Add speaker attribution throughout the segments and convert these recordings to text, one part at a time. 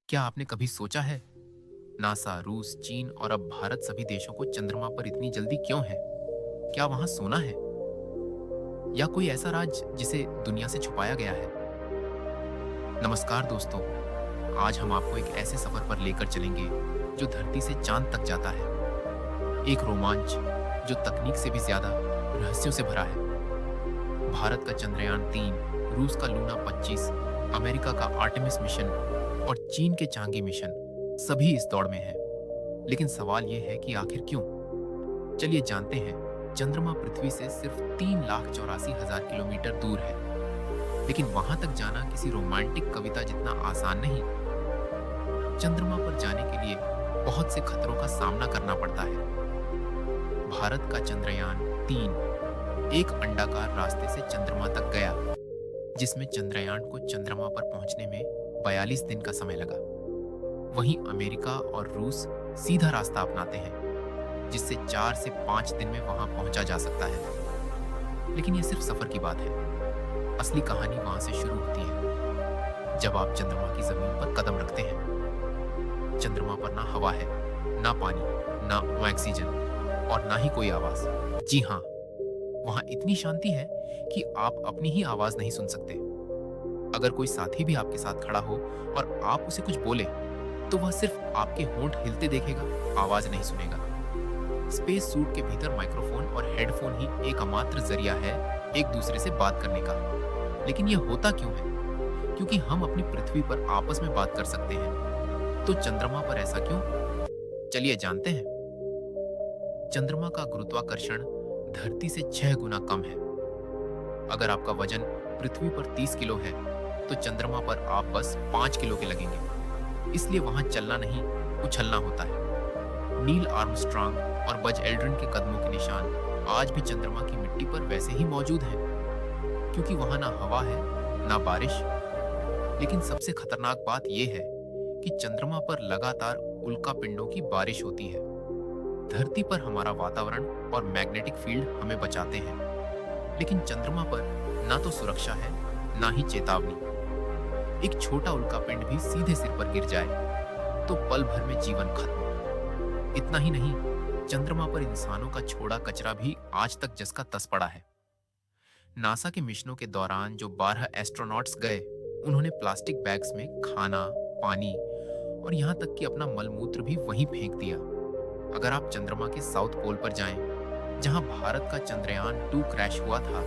Speaker 1: क्या आपने कभी सोचा है नासा, रूस, चीन और अब भारत सभी देशों को चंद्रमा पर इतनी जल्दी क्यों है? क्या वहां सोना है या कोई ऐसा राज जिसे दुनिया से छुपाया गया है? नमस्कार दोस्तों, आज हम आपको एक ऐसे सफर पर लेकर चलेंगे जो धरती से चांद तक जाता है। एक रोमांच जो तकनीक से भी ज्यादा रहस्यों से भरा है। भारत का चंद्रयान 3, रूस का लूना 25, अमेरिका का आर्टेमिस मिशन और चीन के चांगी मिशन सभी इस दौड़ में हैं। लेकिन सवाल यह है कि आखिर क्यों? चलिए जानते हैं। चंद्रमा पृथ्वी से सिर्फ 3,84,000 किलोमीटर दूर है, लेकिन वहां तक जाना किसी रोमांटिक कविता जितना आसान नहीं। चंद्रमा पर जाने के लिए बहुत से खतरों का सामना करना पड़ता है। भारत का चंद्रयान 3 एक अंडाकार रास्ते से चंद्रमा तक गया, जिसमें चंद्रयान को चंद्रमा पर पहुंचने में 42 दिन का समय लगा। वहीं अमेरिका और रूस सीधा रास्ता अपनाते हैं, जिससे 4 से 5 दिन में वहां पहुंचा जा सकता है। लेकिन यह सिर्फ सफर की बात है। असली कहानी वहां से शुरू होती है, जब आप चंद्रमा की जमीन पर कदम रखते हैं। चंद्रमा पर ना हवा है, ना पानी, ना ऑक्सीजन और ना ही कोई आवाज। जी हाँ, वहां इतनी शांति है कि आप अपनी ही आवाज नहीं सुन सकते। अगर कोई साथी भी आपके साथ खड़ा हो और आप उसे कुछ बोले, तो वह सिर्फ आपके होंठ हिलते देखेगा, आवाज नहीं सुनेगा। स्पेस सूट के भीतर माइक्रोफोन और हेडफोन ही एकमात्र जरिया है एक दूसरे से बात करने का। लेकिन यह होता क्यों है? क्योंकि हम अपनी पृथ्वी पर आपस में बात कर सकते हैं, तो चंद्रमा पर ऐसा क्यों? चलिए जानते हैं। चंद्रमा का गुरुत्वाकर्षण धरती से 6 गुना कम है। अगर आपका वजन पृथ्वी पर 30 किलो है, तो चंद्रमा पर आप बस 5 किलो के लगेंगे। इसलिए वहां चलना नहीं, उछलना होता है। नील आर्मस्ट्रांग और बज एल्ड्रिन के कदमों के निशान आज भी चंद्रमा की मिट्टी पर वैसे ही मौजूद हैं, क्योंकि वहां ना हवा है, ना बारिश। लेकिन सबसे खतरनाक बात यह है कि चंद्रमा पर लगातार उल्कापिंडों की बारिश होती है। धरती पर हमारा वातावरण और मैग्नेटिक फील्ड हमें बचाते हैं, लेकिन चंद्रमा पर ना तो सुरक्षा है, ना ही चेतावनी। एक छोटा उल्कापिंड भी सीधे सिर पर गिर जाए तो पल भर में जीवन खत्म। इतना ही नहीं, चंद्रमा पर इंसानों का छोड़ा कचरा भी आज तक जस का तस पड़ा है। नासा के मिशनों के दौरान जो 12 एस्ट्रोनॉट्स गए, उन्होंने प्लास्टिक बैग्स में खाना, पानी और यहां तक कि अपना मलमूत्र भी वहीं फेंक दिया। अगर आप चंद्रमा के साउथ पोल पर जाएं, जहां भारत का चंद्रयान 2 क्रैश हुआ था,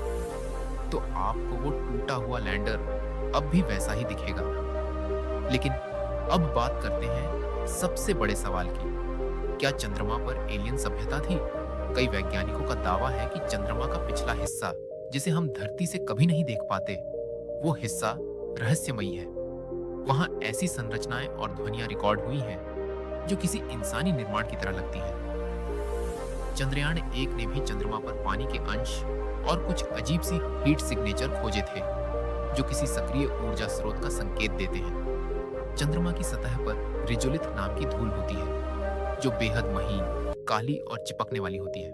Speaker 1: तो आपको वो टूटा हुआ लैंडर अब भी वैसा ही दिखेगा। लेकिन अब बात करते हैं सबसे बड़े सवाल की। क्या चंद्रमा पर एलियन सभ्यता थी? कई वैज्ञानिकों का दावा है कि चंद्रमा का पिछला हिस्सा, जिसे हम धरती से कभी नहीं देख पाते, वो हिस्सा रहस्यमयी है। वहां ऐसी संरचनाएं और ध्वनियां रिकॉर्ड हुई हैं जो किसी इंसानी निर्माण की तरह लगती हैं। चंद्रयान 1 ने भी चंद्रमा पर पानी के अंश और कुछ अजीब सी हीट सिग्नेचर खोजे थे, जो किसी सक्रिय ऊर्जा स्रोत का संकेत देते हैं। चंद्रमा की सतह पर रिजुलिथ नाम की धूल होती है, जो बेहद महीन, काली और चिपकने वाली होती है।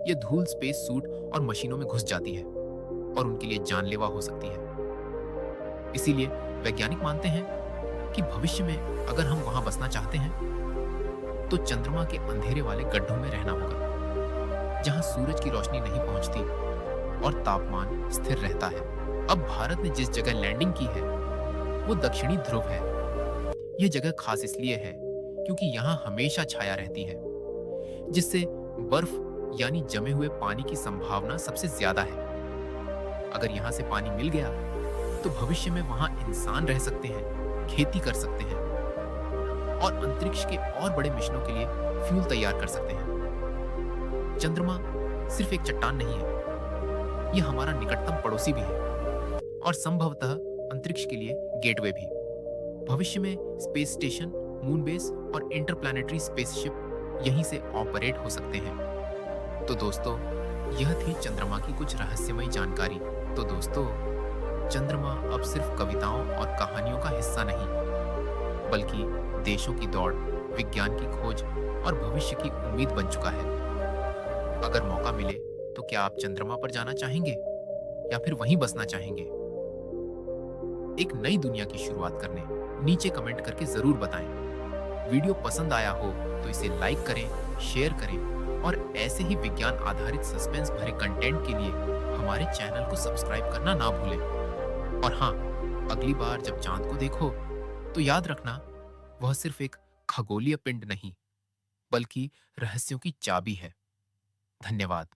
Speaker 1: यह धूल स्पेस सूट और मशीनों में घुस जाती है और उनके लिए जानलेवा हो सकती है। इसीलिए वैज्ञानिक मानते हैं कि भविष्य में अगर हम वहां बसना चाहते हैं, तो चंद्रमा के अंधेरे वाले गड्ढों में रहना होगा, जहां सूरज की रोशनी नहीं पहुंचती और तापमान स्थिर रहता है। अब भारत ने जिस जगह लैंडिंग की है, वो दक्षिणी ध्रुव है। यह जगह खास इसलिए है क्योंकि यहाँ हमेशा छाया रहती है, जिससे बर्फ यानी जमे हुए पानी की संभावना सबसे ज्यादा है। अगर यहाँ से पानी मिल गया, तो भविष्य में वहां इंसान रह सकते हैं, खेती कर सकते हैं और अंतरिक्ष के और बड़े मिशनों के लिए फ्यूल तैयार कर सकते हैं। चंद्रमा सिर्फ एक चट्टान नहीं है, यह हमारा निकटतम पड़ोसी भी है और संभवतः अंतरिक्ष के लिए गेटवे भी। भविष्य में स्पेस स्टेशन, मून बेस और इंटरप्लैनेटरी स्पेसशिप यहीं से ऑपरेट हो सकते हैं। तो दोस्तों, यह थी चंद्रमा की कुछ रहस्यमयी जानकारी। तो दोस्तों, चंद्रमा अब सिर्फ कविताओं और कहानियों का हिस्सा नहीं, बल्कि देशों की दौड़, विज्ञान की खोज और भविष्य की उम्मीद बन चुका है। अगर मौका मिले, तो क्या आप चंद्रमा पर जाना चाहेंगे या फिर वहीं बसना चाहेंगे? एक नई दुनिया की शुरुआत करने नीचे कमेंट करके जरूर बताएं। वीडियो पसंद आया हो तो इसे लाइक करें, शेयर करें और ऐसे ही विज्ञान आधारित सस्पेंस भरे कंटेंट के लिए हमारे चैनल को सब्सक्राइब करना ना भूलें। और हाँ, अगली बार जब चांद को देखो तो याद रखना, वह सिर्फ एक खगोलीय पिंड नहीं बल्कि रहस्यों की चाबी है। धन्यवाद।